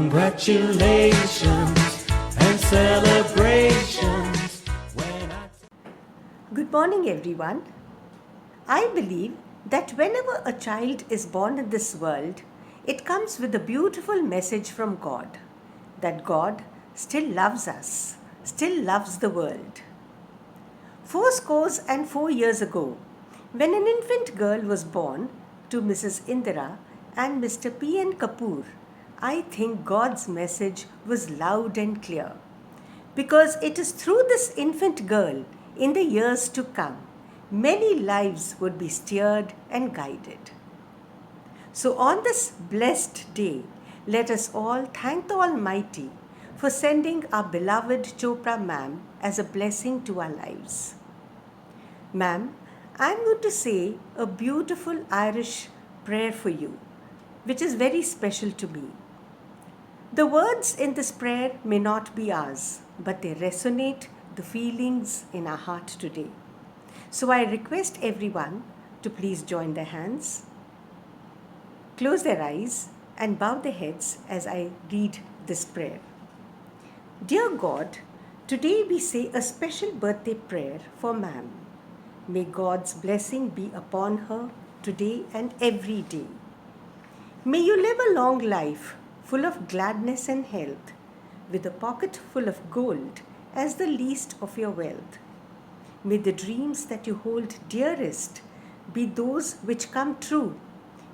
Congratulations and celebrations. Good morning, everyone. I believe that whenever a child is born in this world, it comes with a beautiful message from God that God still loves us, still loves the world. 4 years ago, when an infant girl was born to Mrs. Indira and Mr. P.N. Kapoor, I think God's message was loud and clear. Because it is through this infant girl, in the years to come, many lives would be steered and guided. So, on this blessed day, let us all thank the Almighty for sending our beloved Chopra ma'am as a blessing to our lives. Ma'am, I am going to say a beautiful Irish prayer for you, which is very special to me. The words in this prayer may not be ours, but they resonate the feelings in our heart today. So I request everyone to please join their hands, close their eyes, and bow their heads as I read this prayer. Dear God, today we say a special birthday prayer for Ma'am. May God's blessing be upon her today and every day. May you live a long life full of gladness and health, with a pocket full of gold as the least of your wealth. May the dreams that you hold dearest be those which come true.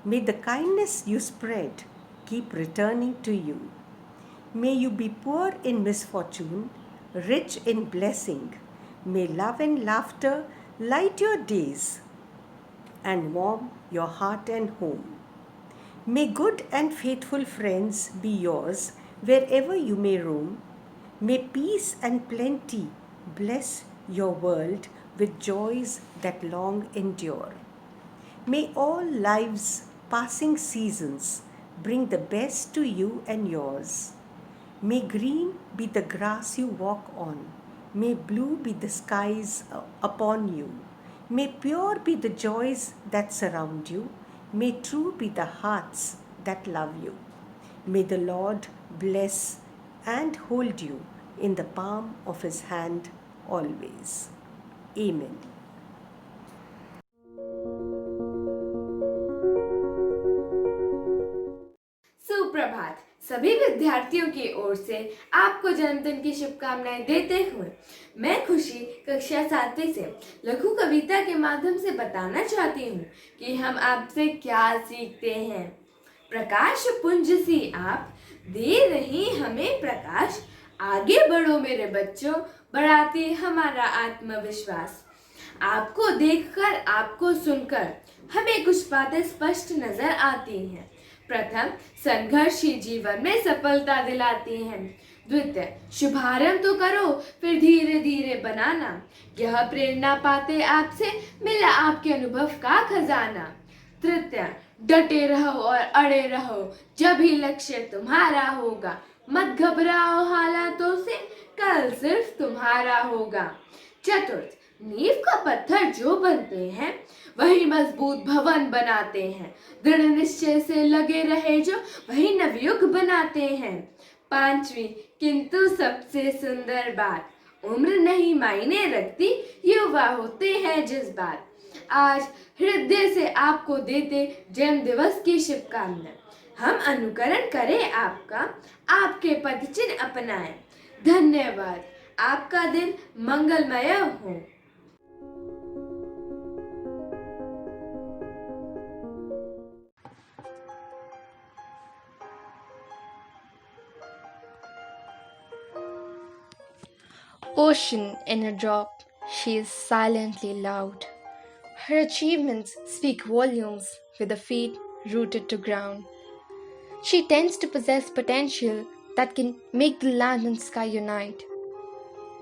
May the kindness you spread keep returning to you. May you be poor in misfortune, rich in blessing. May love and laughter light your days and warm your heart and home. May good and faithful friends be yours wherever you may roam. May peace and plenty bless your world with joys that long endure. May all life's passing seasons bring the best to you and yours. May green be the grass you walk on. May blue be the skies upon you. May pure be the joys that surround you. May true be the hearts that love you. May the Lord bless and hold you in the palm of His hand always. Amen. सुप्रभात। सभी विद्यार्थियों की ओर से आपको जन्मदिन की शुभकामनाएं देते हुए मैं खुशी कक्षा 7वीं से लघु कविता के माध्यम से बताना चाहती हूँ कि हम आपसे क्या सीखते हैं। प्रकाश पुंज सी आप दे रही हमें प्रकाश, आगे बढ़ो मेरे बच्चों, बढ़ाती हमारा आत्मविश्वास। आपको देखकर, आपको सुनकर हमें कुछ बातें स्पष्ट नजर आती हैं। प्रथम, संघर्ष ही जीवन में सफलता दिलाती हैं। द्वितीय, शुभारंभ तो करो फिर धीरे धीरे बनाना। यह प्रेरणा पाते आपसे मिला आपके अनुभव का खजाना। तृतीय, डटे रहो और अड़े रहो, जब ही लक्ष्य तुम्हारा होगा। मत घबराओ हालातों से, कल सिर्फ तुम्हारा होगा। चतुर्थ, नींव का पत्थर जो बनते हैं वही मजबूत भवन बनाते हैं। दृढ़ निश्चय से लगे रहे जो वही नवयुग बनाते हैं। पांचवी, किंतु सबसे सुंदर बात, उम्र नहीं मायने रखती, युवा होते हैं जज्बात। आज हृदय से आपको देते जन्म दिवस की शुभकामनाएं। हम अनुकरण करें आपका, आपके पद चिन्ह अपनाएं। धन्यवाद। आपका दिन मंगलमय हो। Ocean in a drop, she is silently loud. Her achievements speak volumes with a feet rooted to ground. She tends to possess potential that can make the land and sky unite.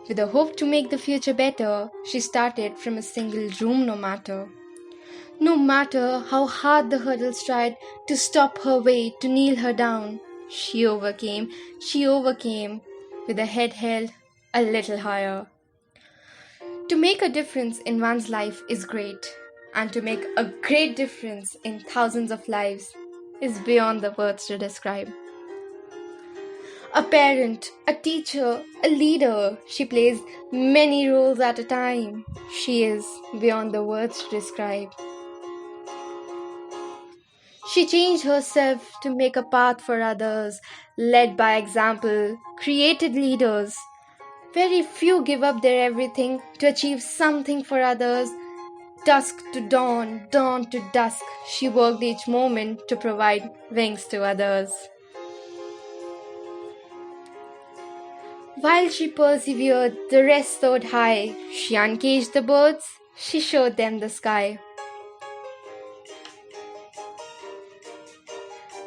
With a hope to make the future better, she started from a single room no matter. No matter how hard the hurdles tried to stop her way, to kneel her down, she overcame with her head held a little higher. To make a difference in one's life is great, and to make a great difference in thousands of lives is beyond the words to describe. A parent, a teacher, a leader, she plays many roles at a time. She is beyond the words to describe. She changed herself to make a path for others, led by example, created leaders. Very few give up their everything to achieve something for others. Dusk to dawn, dawn to dusk, she worked each moment to provide wings to others. While she persevered, the rest soared high. She uncaged the birds, she showed them the sky.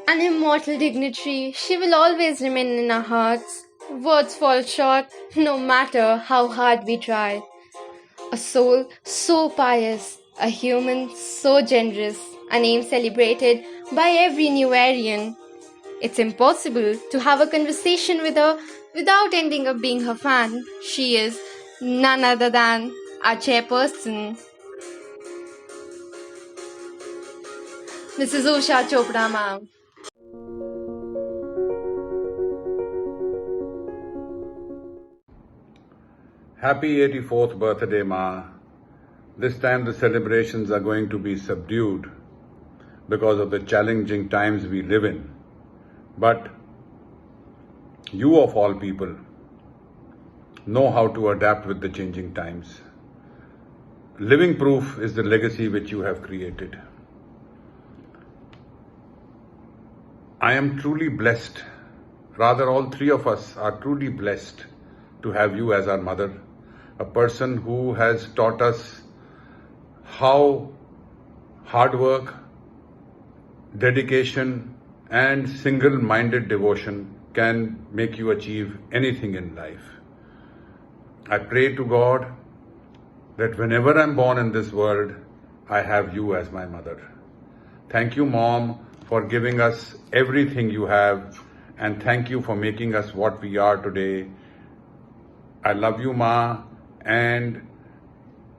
An immortal dignitary, she will always remain in our hearts. Words fall short, no matter how hard we try. A soul so pious, a human so generous, a name celebrated by every new Aryan. It's impossible to have a conversation with her without ending up being her fan. She is none other than our chairperson, Mrs. Usha Chopra ma'am. Happy 84th birthday, Ma. This time the celebrations are going to be subdued because of the challenging times we live in. But you of all people know how to adapt with the changing times. Living proof is the legacy which you have created. I am truly blessed, rather all three of us are truly blessed to have you as our mother, a person who has taught us how hard work, dedication, and single-minded devotion can make you achieve anything in life. I pray to God that whenever I'm born in this world, I have you as my mother. Thank you, Mom, for giving us everything you have, and thank you for making us what we are today. I love you, Ma, and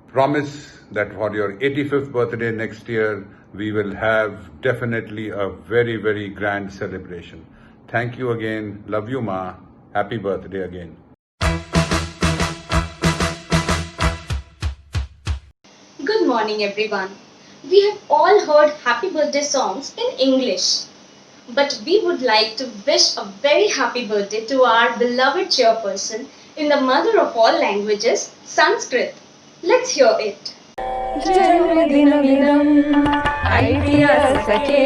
promise that for your 85th birthday next year, we will have definitely a very, very grand celebration. Thank you again. Love you, Ma. Happy birthday again. Good morning, everyone. We have all heard happy birthday songs in English. But we would like to wish a very happy birthday to our beloved chairperson in the mother of all languages, Sanskrit. Let's hear it. जन्मदिनमिदं ऐतिहासके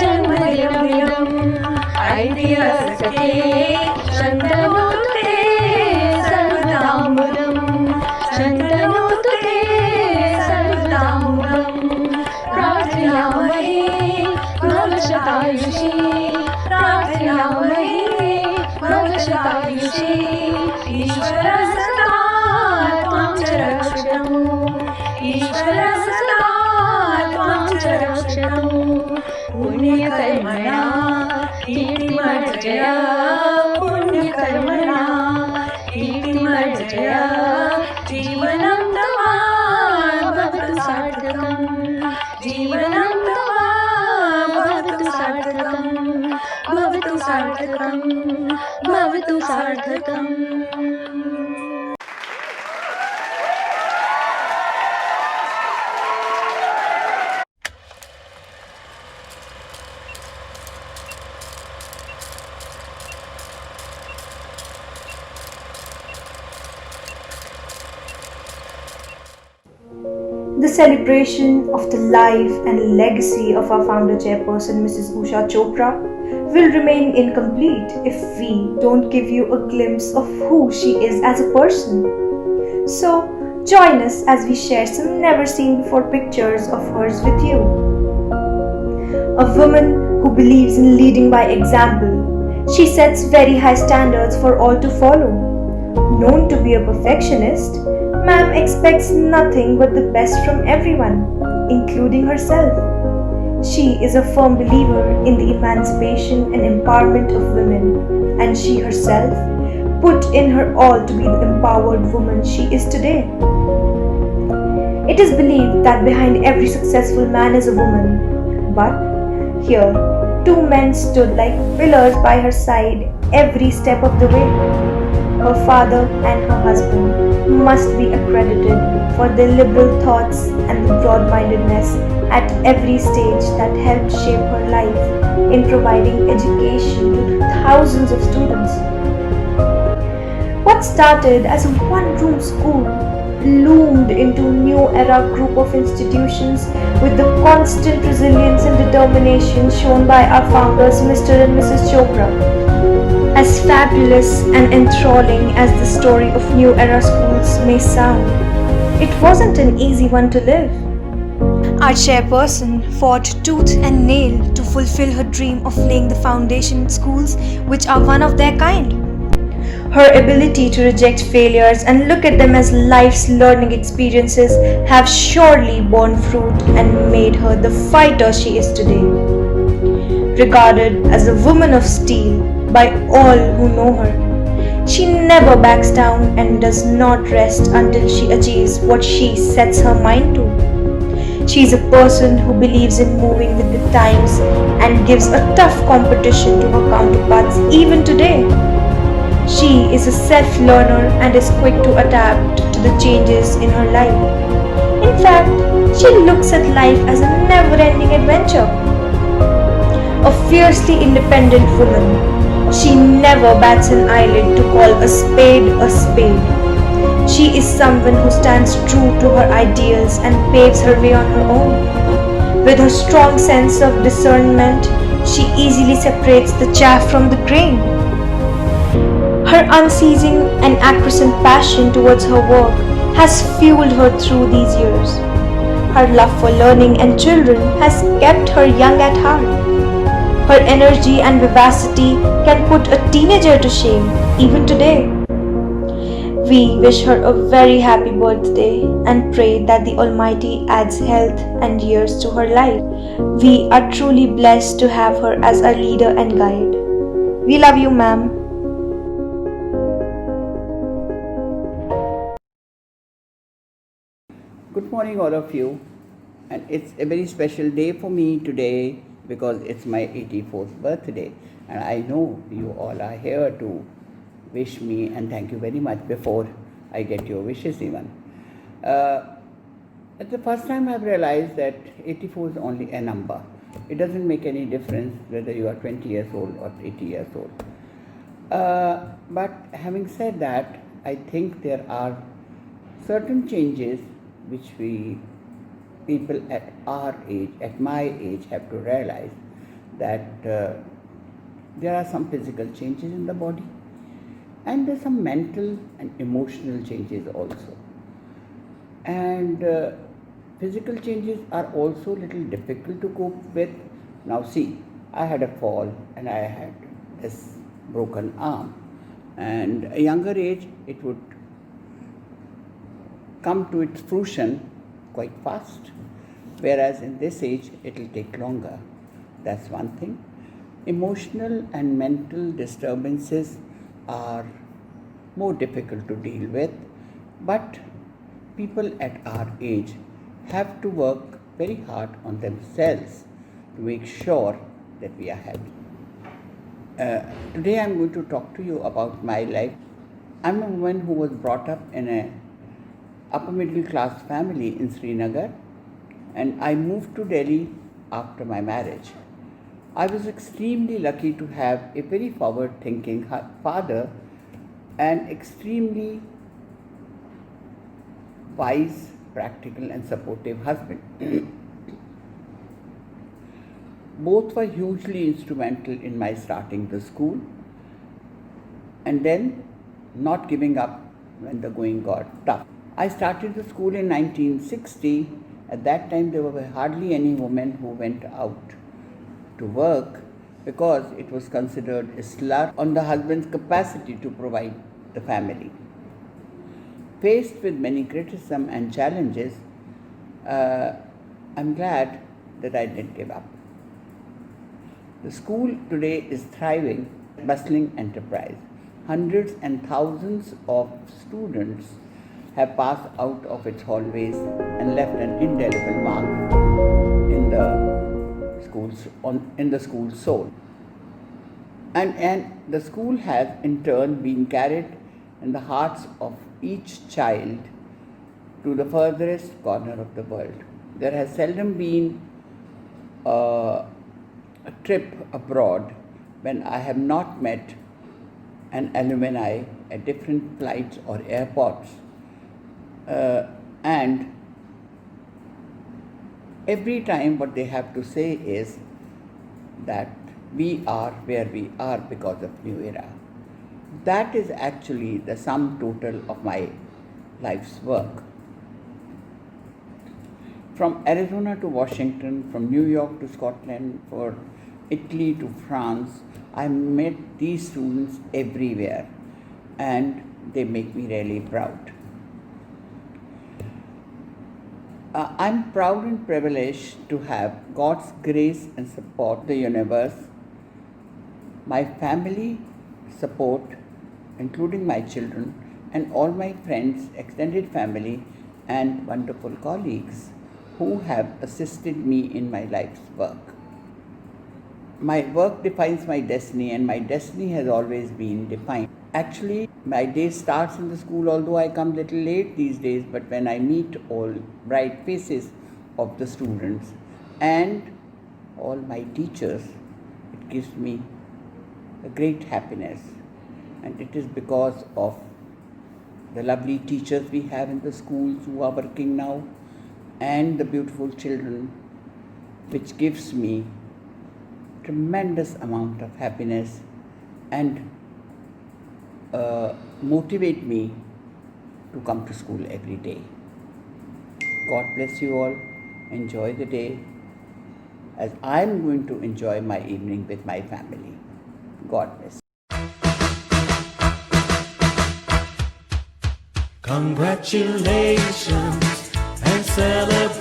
जन्मदिनमिदं ऐतिहासके शन्तनोतु ते सर्वदामुदं शन्तनोतु ते सर्वदामुदं प्रार्थयामहे भवशतायुषी प्रार्थयामहे भवशतायुषी ईश्वरः सदा त्वां च रक्षतु ईश्वरः सदा त्वां च रक्षतु पुण्यकर्मणा कीर्तिमर्जय पुण्यकर्मणा कीर्तिमर्जय जीवनं तव भवतु सार्थकं जीवनं तव भवतु सार्थकं भवतु सार्थकं भवतु सार्थकम्. The celebration of the life and legacy of our founder chairperson Mrs. Usha Chopra will remain incomplete if we don't give you a glimpse of who she is as a person. So join us as we share some never seen before pictures of hers with you. A woman who believes in leading by example, she sets very high standards for all to follow. Known to be a perfectionist, Ma'am expects nothing but the best from everyone, including herself. She is a firm believer in the emancipation and empowerment of women, and she herself put in her all to be the empowered woman she is today. It is believed that behind every successful man is a woman, but here Two men stood like pillars by her side every step of the way. Her father and her husband must be accredited for their liberal thoughts and the broad mindedness at every stage that helped shape her life in providing education to thousands of students. What started as a one-room school loomed into a new era group of institutions with the constant resilience and determination shown by our founders Mr. and Mrs. Chopra. As fabulous and enthralling as the story of New Era schools may sound, it wasn't an easy one to live. Our chairperson fought tooth and nail to fulfill her dream of laying the foundation in schools which are one of their kind. Her ability to reject failures and look at them as life's learning experiences have surely borne fruit and made her the fighter she is today. Regarded as a woman of steel by all who know her, she never backs down and does not rest until she achieves what she sets her mind to. She is a person who believes in moving with the times and gives a tough competition to her counterparts even today. She is a self-learner and is quick to adapt to the changes in her life. In fact, she looks at life as a never-ending adventure. A fiercely independent woman, she never bats an eyelid to call a spade a spade. She is someone who stands true to her ideals and paves her way on her own. With her strong sense of discernment, she easily separates the chaff from the grain. Her unceasing and acquiescent passion towards her work has fueled her through these years. Her love for learning and children has kept her young at heart. Her energy and vivacity can put a teenager to shame, even today. We wish her a very happy birthday and pray that the Almighty adds health and years to her life. We are truly blessed to have her as our leader and guide. We love you, ma'am. Good morning, all of you. And it's a very special day for me today because it's my 84th birthday. And I know you all are here to wish me and thank you very much before I get your wishes even. It's the first time I've realized that 84 is only a number. It doesn't make any difference whether you are 20 years old or 80 years old. But having said that, I think there are certain changes which people at our age, at my age, have to realize that there are some physical changes in the body and there's some mental and emotional changes also. And physical changes are also a little difficult to cope with. Now see, I had a fall and I had this broken arm, and at a younger age it would come to its fruition quite fast, whereas in this age it will take longer. That's one thing. Emotional and mental disturbances are more difficult to deal with, but people at our age have to work very hard on themselves to make sure that we are happy. Today I'm going to talk to you about my life. I'm a woman who was brought up in a upper middle class family in Srinagar, and I moved to Delhi after my marriage. I was extremely lucky to have a very forward thinking father and extremely wise, practical and supportive husband. Both were hugely instrumental in my starting the school and then not giving up when the going got tough. I started the school in 1960. At that time there were hardly any women who went out to work because it was considered a slur on the husband's capacity to provide the family. Faced with many criticism and challenges, I'm glad that I didn't give up. The school today is thriving, bustling enterprise. Hundreds and thousands of students have passed out of its hallways and left an indelible mark in the in the school soul. And the school has in turn been carried in the hearts of each child to the furthest corner of the world. There has seldom been a trip abroad when I have not met an alumni at different flights or airports. And every time what they have to say is that we are where we are because of New Era. That is actually the sum total of my life's work. From Arizona to Washington, from New York to Scotland, or Italy to France, I met these students everywhere, and they make me really proud. I'm proud and privileged to have God's grace and support the universe, my family support, including my children, and all my friends, extended family, and wonderful colleagues who have assisted me in my life's work. My work defines my destiny, and my destiny has always been defined. Actually, my day starts in the school, although I come little late these days, but when I meet all bright faces of the students and all my teachers, it gives me a great happiness. And it is because of the lovely teachers we have in the schools who are working now, and the beautiful children, which gives me tremendous amount of happiness and motivate me to come to school every day. God bless you all. Enjoy the day as I am going to enjoy my evening with my family. God bless. Congratulations and celebrate.